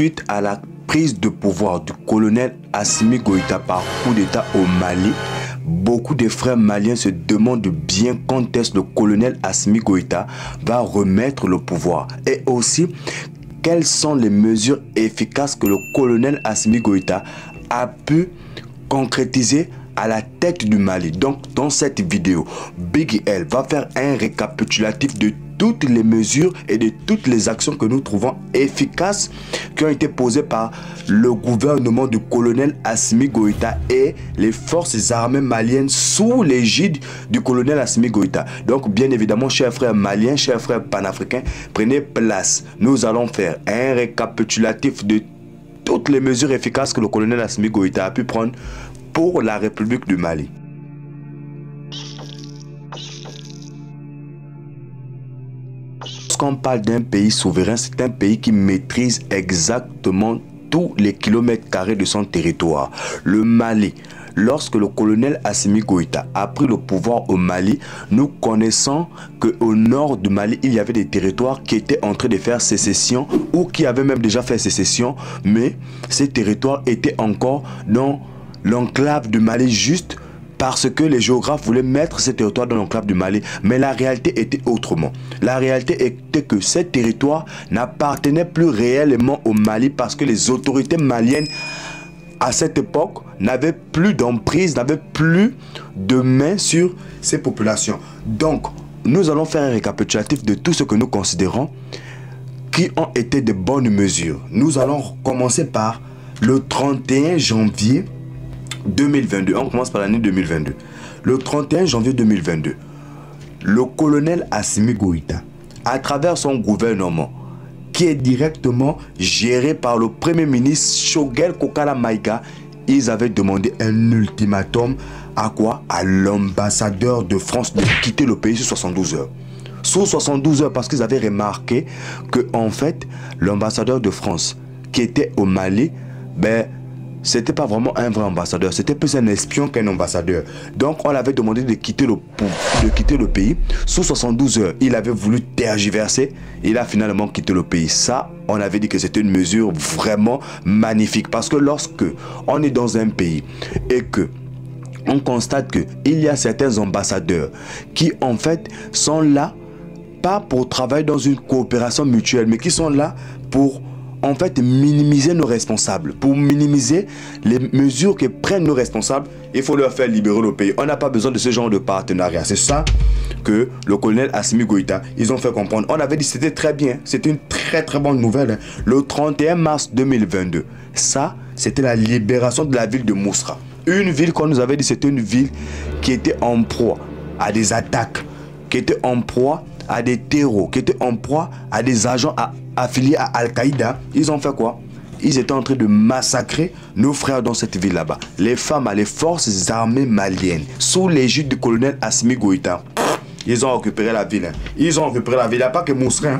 Suite à la prise de pouvoir du colonel Assimi Goïta par coup d'État au Mali, beaucoup de frères maliens se demandent bien quand est-ce le colonel Assimi Goïta va remettre le pouvoir. Et aussi, quelles sont les mesures efficaces que le colonel Assimi Goïta a pu concrétiser à la tête du Mali. Donc, dans cette vidéo, Big L va faire un récapitulatif de toutes les mesures et de toutes les actions que nous trouvons efficaces qui ont été posées par le gouvernement du colonel Assimi Goïta et les forces armées maliennes sous l'égide du colonel Assimi Goïta. Donc, bien évidemment, chers frères maliens, chers frères panafricains, prenez place. Nous allons faire un récapitulatif de toutes les mesures efficaces que le colonel Assimi Goïta a pu prendre pour la République du Mali. Lorsqu'on parle d'un pays souverain, c'est un pays qui maîtrise exactement tous les kilomètres carrés de son territoire. Le Mali, lorsque le colonel Assimi Goïta a pris le pouvoir au Mali, nous connaissons qu'au nord du Mali, il y avait des territoires qui étaient en train de faire sécession ou qui avaient même déjà fait sécession, mais ces territoires étaient encore dans l'enclave du Mali juste parce que les géographes voulaient mettre ces territoires dans l'enclave du Mali. Mais la réalité était autrement. La réalité était que ces territoires n'appartenaient plus réellement au Mali parce que les autorités maliennes à cette époque n'avaient plus d'emprise, n'avaient plus de main sur ces populations. Donc, nous allons faire un récapitulatif de tout ce que nous considérons qui ont été de bonnes mesures. Nous allons commencer par le 31 janvier 2022, on commence par l'année 2022. Le 31 janvier 2022, le colonel Assimi Goïta, à travers son gouvernement, qui est directement géré par le premier ministre Choguel Kokala Maïga, ils avaient demandé un ultimatum à quoi? À l'ambassadeur de France de quitter le pays sur 72 heures. Sous 72 heures, parce qu'ils avaient remarqué que en fait, l'ambassadeur de France qui était au Mali, c'était pas vraiment un vrai ambassadeur, c'était plus un espion qu'un ambassadeur. Donc on avait demandé de quitter le pays. Sous 72 heures, il avait voulu tergiverser. Il a finalement quitté le pays. Ça, on avait dit que c'était une mesure vraiment magnifique. Parce que lorsque on est dans un pays et que on constate qu'il y a certains ambassadeurs qui en fait sont là, pas pour travailler dans une coopération mutuelle, mais qui sont là pour en fait minimiser nos responsables, pour minimiser les mesures que prennent nos responsables, il faut leur faire libérer le pays. On n'a pas besoin de ce genre de partenariat. C'est ça que le colonel Assimi Goïta, ils ont fait comprendre. On avait dit que c'était très bien, c'était une très bonne nouvelle. Le 31 mars 2022, ça, c'était la libération de la ville de Mousra. Une ville qu'on nous avait dit, c'était une ville qui était en proie à des attaques, qui était en proie à des terreaux, qui étaient en proie à des agents affiliés à Al-Qaïda. Ils ont fait quoi? Ils étaient en train de massacrer nos frères dans cette ville là-bas. Les femmes, les forces armées maliennes, sous l'égide du colonel Assimi Goïta. Ils ont récupéré la ville. Ils ont récupéré la ville. Il n'y a pas que Mousra.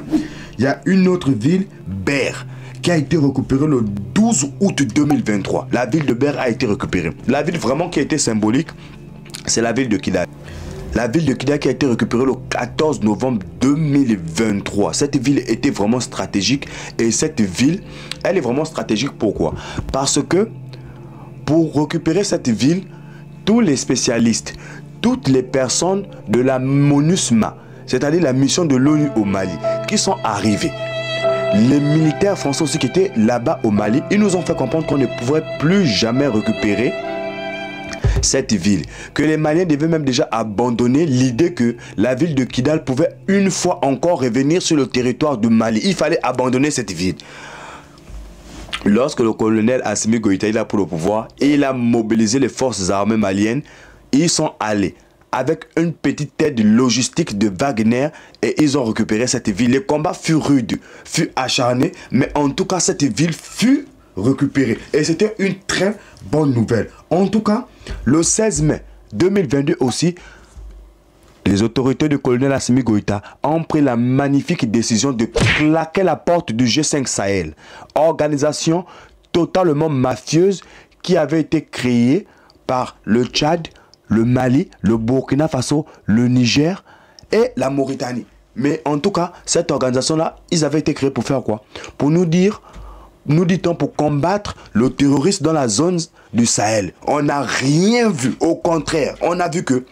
Il y a une autre ville, Ber, qui a été récupérée le 12 août 2023. La ville de Ber a été récupérée. La ville vraiment qui a été symbolique, c'est la ville de Kidal. La ville de Kidal qui a été récupérée le 14 novembre 2023. Cette ville était vraiment stratégique. Et cette ville, elle est vraiment stratégique. Pourquoi? Parce que pour récupérer cette ville, tous les spécialistes, toutes les personnes de la MONUSMA, c'est-à-dire la mission de l'ONU au Mali, qui sont arrivés, les militaires français aussi qui étaient là-bas au Mali, ils nous ont fait comprendre qu'on ne pouvait plus jamais récupérer cette ville, que les Maliens devaient même déjà abandonner l'idée que la ville de Kidal pouvait une fois encore revenir sur le territoire du Mali. Il fallait abandonner cette ville. Lorsque le colonel Assimi Goïta il a pris le pouvoir et il a mobilisé les forces armées maliennes, ils sont allés avec une petite aide logistique de Wagner et ils ont récupéré cette ville. Les combats furent rudes, furent acharnés, mais en tout cas cette ville fut récupérée et c'était une très bonne nouvelle. En tout cas, le 16 mai 2022 aussi, les autorités du colonel Assimi Goïta ont pris la magnifique décision de claquer la porte du G5 Sahel, organisation totalement mafieuse qui avait été créée par le Tchad, le Mali, le Burkina Faso, le Niger et la Mauritanie. Mais en tout cas, cette organisation-là, ils avaient été créés pour faire quoi? Pour nous dire, nous dit-on, pour combattre le terrorisme dans la zone du Sahel. On n'a rien vu. Au contraire, on a vu que,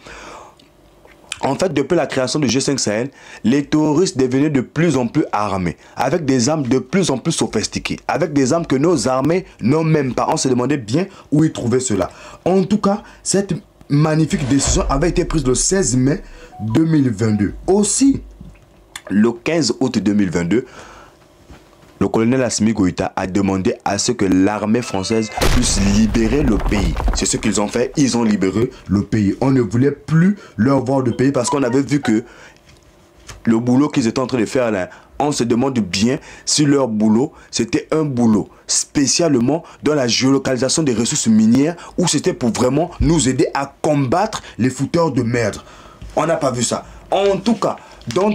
en fait, depuis la création du G5 Sahel, les terroristes devenaient de plus en plus armés, avec des armes de plus en plus sophistiquées, avec des armes que nos armées n'ont même pas. On se demandait bien où ils trouvaient cela. En tout cas, cette magnifique décision avait été prise le 16 mai 2022. Aussi, le 15 août 2022, le colonel Assimi Goïta a demandé à ce que l'armée française puisse libérer le pays. C'est ce qu'ils ont fait, ils ont libéré le pays. On ne voulait plus leur voir de pays parce qu'on avait vu que le boulot qu'ils étaient en train de faire là, on se demande bien si leur boulot, c'était un boulot spécialement dans la géolocalisation des ressources minières ou c'était pour vraiment nous aider à combattre les fouteurs de merde. On n'a pas vu ça. En tout cas, dans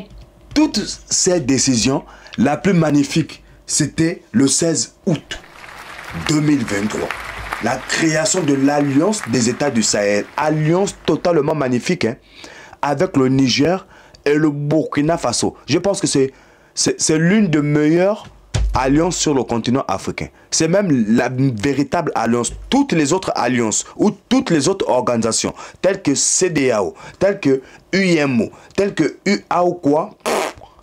toutes ces décisions, la plus magnifique, c'était le 16 août 2023. La création de l'Alliance des États du Sahel. Alliance totalement magnifique, hein, avec le Niger et le Burkina Faso. Je pense que c'est l'une des meilleures alliances sur le continent africain. C'est même la véritable alliance. Toutes les autres alliances ou toutes les autres organisations, telles que CEDEAO, telles que UEMO, telles que UAO quoi,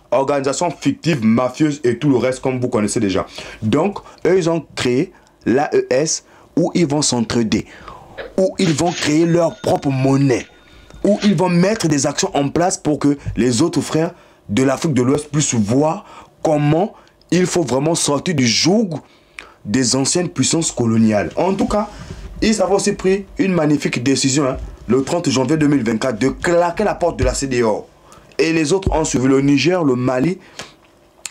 organisation fictive, mafieuse et tout le reste comme vous connaissez déjà. Donc, eux, ils ont créé l'AES où ils vont s'entraider, où ils vont créer leur propre monnaie, où ils vont mettre des actions en place pour que les autres frères de l'Afrique de l'Ouest puissent voir comment il faut vraiment sortir du joug des anciennes puissances coloniales. En tout cas, ils avaient aussi pris une magnifique décision, hein, le 30 janvier 2024, de claquer la porte de la CEDEAO. Et les autres ont suivi, le Niger, le Mali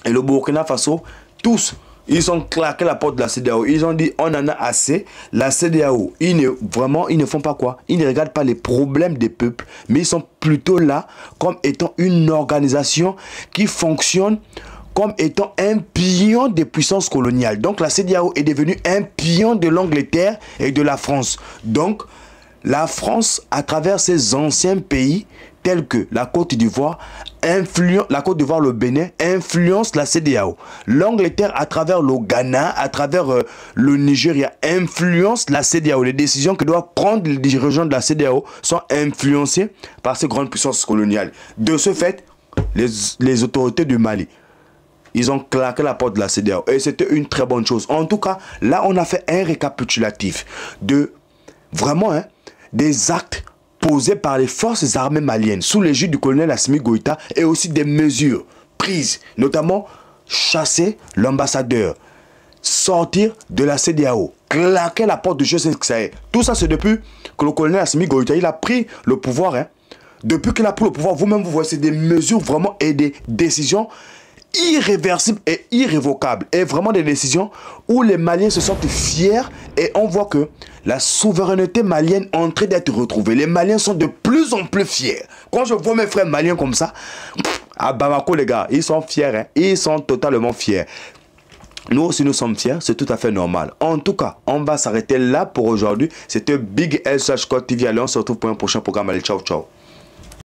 et le Burkina Faso. Tous, ils ont claqué la porte de la CEDEAO. Ils ont dit, on en a assez. La CEDEAO, ils ne font pas quoi? Ils ne regardent pas les problèmes des peuples, mais ils sont plutôt là comme étant une organisation qui fonctionne comme étant un pion des puissances coloniales. Donc la CEDEAO est devenue un pion de l'Angleterre et de la France. Donc la France, à travers ses anciens pays, tels que la Côte d'Ivoire, le Bénin, influence la CEDEAO. L'Angleterre, à travers le Ghana, à travers le Nigeria, influence la CEDEAO. Les décisions que doivent prendre les dirigeants de la CEDEAO sont influencées par ces grandes puissances coloniales. De ce fait, les autorités du Mali, ils ont claqué la porte de la CEDEAO. Et c'était une très bonne chose. En tout cas, là, on a fait un récapitulatif de vraiment des actes posées par les forces armées maliennes sous l'égide du colonel Assimi Goïta et aussi des mesures prises, notamment chasser l'ambassadeur, sortir de la CEDEAO, claquer la porte du G5 Sahel. Tout ça, c'est depuis que le colonel Assimi Goïta il a pris le pouvoir. Hein. Depuis qu'il a pris le pouvoir, vous-même, vous voyez, c'est des mesures vraiment et des décisions irréversibles et irrévocables. Et vraiment des décisions où les Maliens se sentent fiers et on voit que la souveraineté malienne est en train d'être retrouvée. Les Maliens sont de plus en plus fiers. Quand je vois mes frères maliens comme ça, à Bamako les gars, ils sont fiers. Hein? Ils sont totalement fiers. Nous aussi nous sommes fiers, c'est tout à fait normal. En tout cas, on va s'arrêter là pour aujourd'hui. C'était Big L /Code TV. Allez, on se retrouve pour un prochain programme. Allez, ciao, ciao.